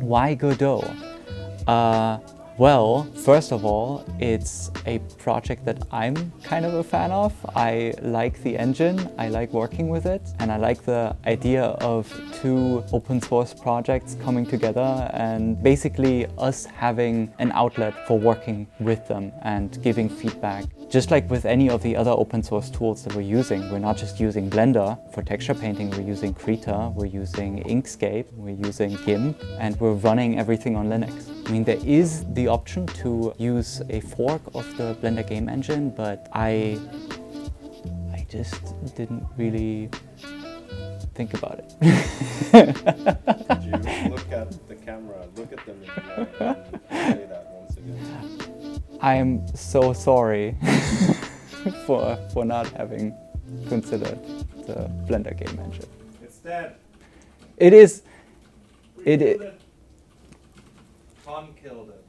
Why Godot? Well, first of all, it's a project that I'm kind of a fan of. I like the engine, I like working with it, and I like the idea of two open source projects coming together and basically us having an outlet for working with them and giving feedback. Just like with any of the other open source tools that we're using, we're not just using Blender for texture painting, we're using Krita, we're using Inkscape, we're using GIMP, and we're running everything on Linux. I mean, there is the option to use a fork of the Blender game engine, but I just didn't really think about it. Did you look at the camera, look at them in the eye and say that once again? I'm so sorry for not having considered the Blender game engine. It's dead. It is. Con killed it.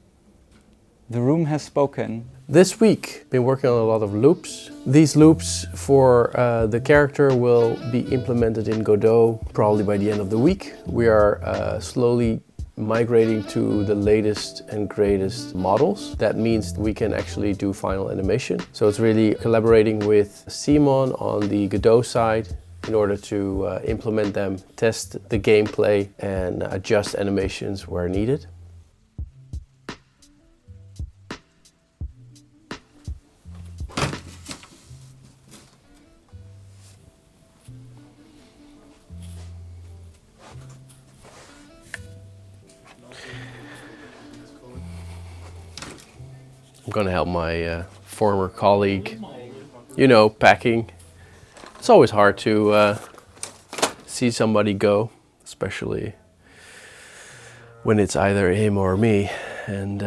The room has spoken. This week, been working on a lot of loops. These loops for the character will be implemented in Godot probably by the end of the week. We are slowly migrating to the latest and greatest models. That means we can actually do final animation. So it's really collaborating with Simon on the Godot side in order to implement them, test the gameplay and adjust animations where needed. I'm gonna help my former colleague, you know, packing. It's always hard to see somebody go, especially when it's either him or me, and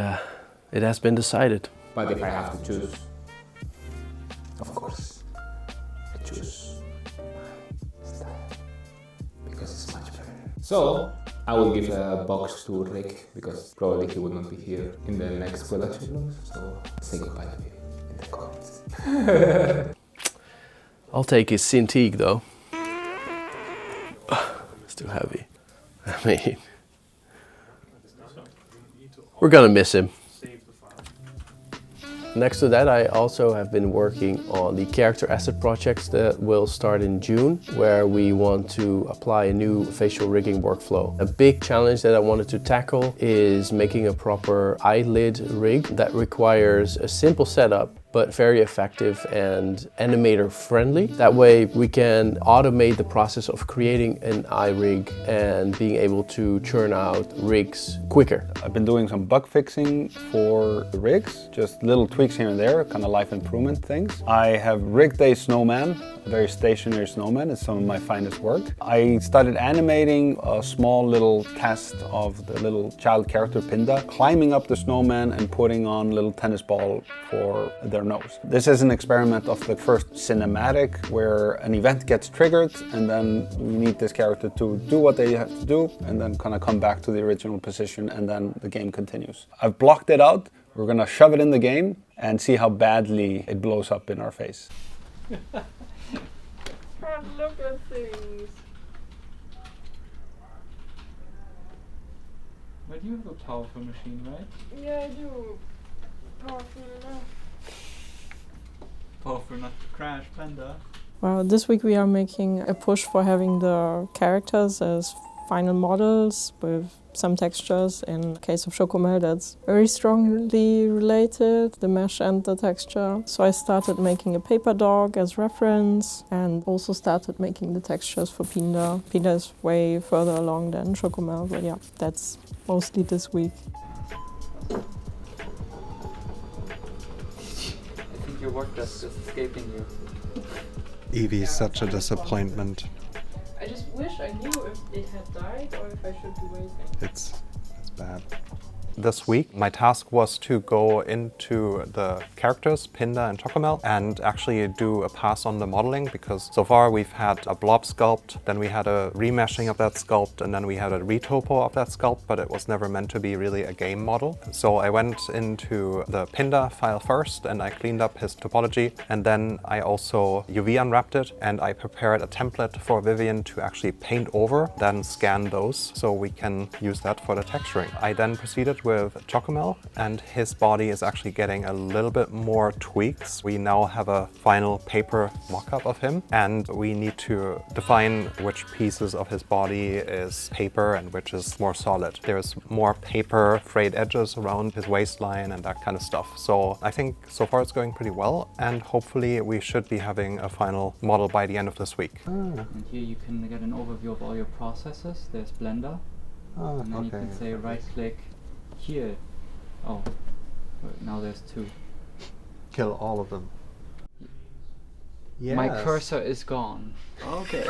it has been decided. But if I have to choose, of course, I choose my style, because it's much better. So, I will give a box to Rick, because probably he will not be here in the next production loop, so say goodbye to him in the comments. I'll take his Cintiq though. It's too heavy. I mean, we're gonna miss him. Next to that, I also have been working on the character asset projects that will start in June, where we want to apply a new facial rigging workflow. A big challenge that I wanted to tackle is making a proper eyelid rig that requires a simple setup but very effective and animator friendly. That way we can automate the process of creating an eye rig and being able to churn out rigs quicker. I've been doing some bug fixing for the rigs, just little tweaks here and there, kind of life improvement things. I have rigged a snowman, a very stationary snowman. It's some of my finest work. I started animating a small little cast of the little child character Pinda, climbing up the snowman and putting on a little tennis ball for their nose. This is an experiment of the first cinematic where an event gets triggered and then we need this character to do what they have to do and then kind of come back to the original position and then the game continues. I've blocked it out. We're gonna shove it in the game and see how badly it blows up in our face. Can't look at things. But you have a powerful machine, right? Yeah, I do. Powerful enough. Powerful enough to crash Blender. Well, this week we are making a push for having the characters as final models with some textures. In the case of Chocomel, that's very strongly related, the mesh and the texture. So I started making a paper dog as reference and also started making the textures for Pinda. Pinda is way further along than Chocomel, but yeah, that's mostly this week. I think your work that's just escaping you. Evie is such a disappointment. I just wish I knew if it had died or if I should be waiting. It's bad. this week. My task was to go into the characters, Pinda and Chocomel, and actually do a pass on the modeling, because so far we've had a blob sculpt, then we had a remeshing of that sculpt, and then we had a retopo of that sculpt, but it was never meant to be really a game model. So I went into the Pinda file first and I cleaned up his topology, and then I also UV unwrapped it and I prepared a template for Vivian to actually paint over, then scan those so we can use that for the texturing. I then proceeded with Chocomel, and his body is actually getting a little bit more tweaks. We now have a final paper mock-up of him, and we need to define which pieces of his body is paper and which is more solid. There's more paper frayed edges around his waistline and that kind of stuff. So I think so far it's going pretty well, and hopefully we should be having a final model by the end of this week. And here you can get an overview of all your processes. There's Blender, and then you can say right-click here. Oh, now there's two. Kill all of them. Yes. My cursor is gone. Okay.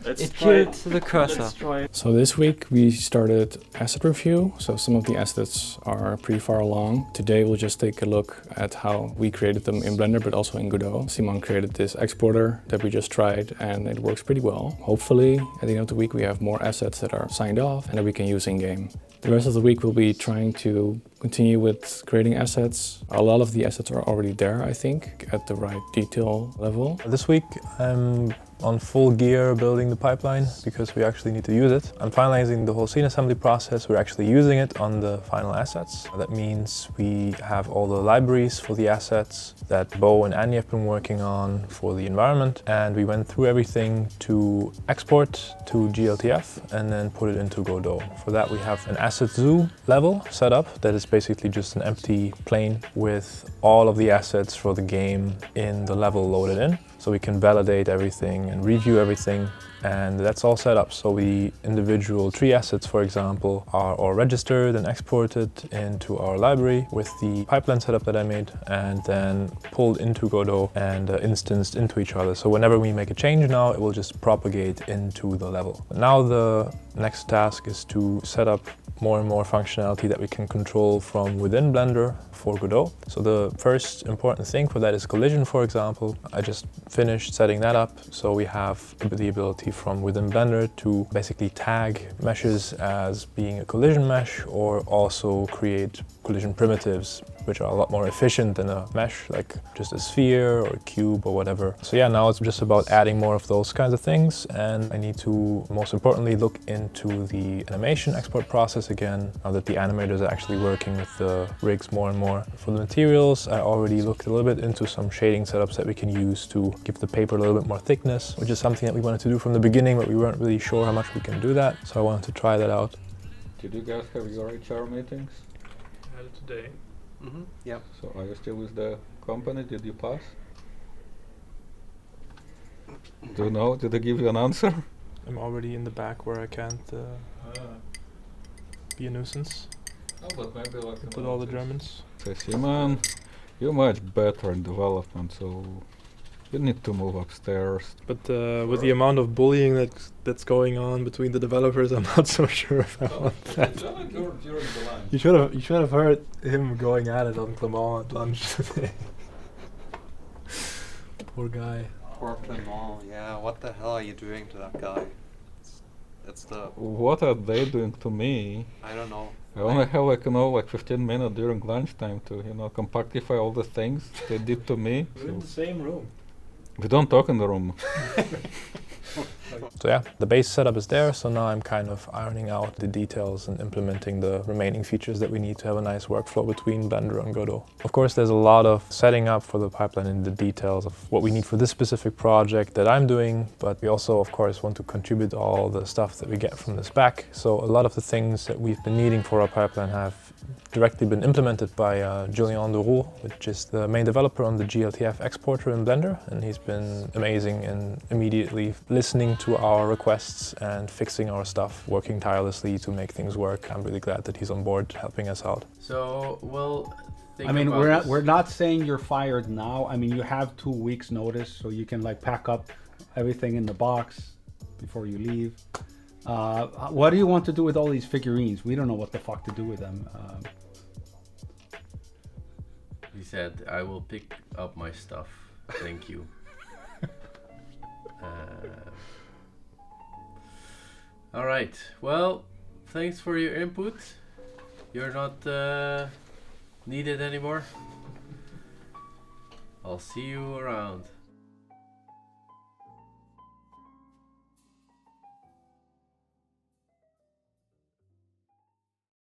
It killed the cursor. Let's try it. So this week we started asset review, so some of the assets are pretty far along. Today we'll just take a look at how we created them in Blender but also in Godot. Simon created this exporter that we just tried and it works pretty well. Hopefully at the end of the week we have more assets that are signed off and that we can use in game. The rest of the week we'll be trying to continue with creating assets. A lot of the assets are already there, I think, at the right detail level. This week I'm on full gear building the pipeline because we actually need to use it. I'm finalizing the whole scene assembly process. We're actually using it on the final assets. That means we have all the libraries for the assets that Bo and Annie have been working on for the environment, and we went through everything to export to GLTF and then put it into Godot. For that we have an asset zoo level set up that is basically just an empty plane with all of the assets for the game in the level loaded in. So we can validate everything and review everything, and that's all set up. So the individual tree assets, for example, are all registered and exported into our library with the pipeline setup that I made, and then pulled into Godot and instanced into each other. So whenever we make a change now, it will just propagate into the level. Now the next task is to set up more and more functionality that we can control from within Blender for Godot. So the first important thing for that is collision, for example. I just finished setting that up, so we have the ability from within Blender to basically tag meshes as being a collision mesh, or also create collision primitives, which are a lot more efficient than a mesh, like just a sphere or a cube or whatever. So yeah, now it's just about adding more of those kinds of things, and I need to, most importantly, look into the animation export process again, now that the animators are actually working with the rigs more and more. For the materials, I already looked a little bit into some shading setups that we can use to give the paper a little bit more thickness, which is something that we wanted to do from the beginning, but we weren't really sure how much we can do that, so I wanted to try that out. Did you guys have your HR meetings? I had it today. Yep. So are you still with the company? Did you pass? Do you know? Did they give you an answer? I'm already in the back where I can't be a nuisance Oh, but maybe like with all the Germans. Say, Simon, you're much better in development, so you need to move upstairs. But with the amount of bullying that's going on between the developers, I'm not so sure if I want that. During the lunch. You should have heard him going at it on Clement at lunch today. Poor guy. Poor Clement, yeah, what the hell are you doing to that guy? It's the... What are they doing to me? I don't know. I only have like 15 minutes during lunchtime to, compactify all the things they did to me. We're in the same room. We don't talk in the room. So yeah, the base setup is there, so now I'm kind of ironing out the details and implementing the remaining features that we need to have a nice workflow between Blender and Godot. Of course, there's a lot of setting up for the pipeline and the details of what we need for this specific project that I'm doing, but we also, of course, want to contribute all the stuff that we get from this back. So a lot of the things that we've been needing for our pipeline have directly been implemented by Julien Duroux, which is the main developer on the GLTF exporter in Blender, and he's been amazing in immediately listening to our requests and fixing our stuff, working tirelessly to make things work. I'm really glad that he's on board helping us out. So, well, I mean, we're not saying you're fired now. I mean, you have 2 weeks notice, so you can like pack up everything in the box before you leave. What do you want to do with all these figurines? We don't know what the fuck to do with them. He said, I will pick up my stuff. Thank you. All right. Well, thanks for your input. You're not needed anymore. I'll see you around.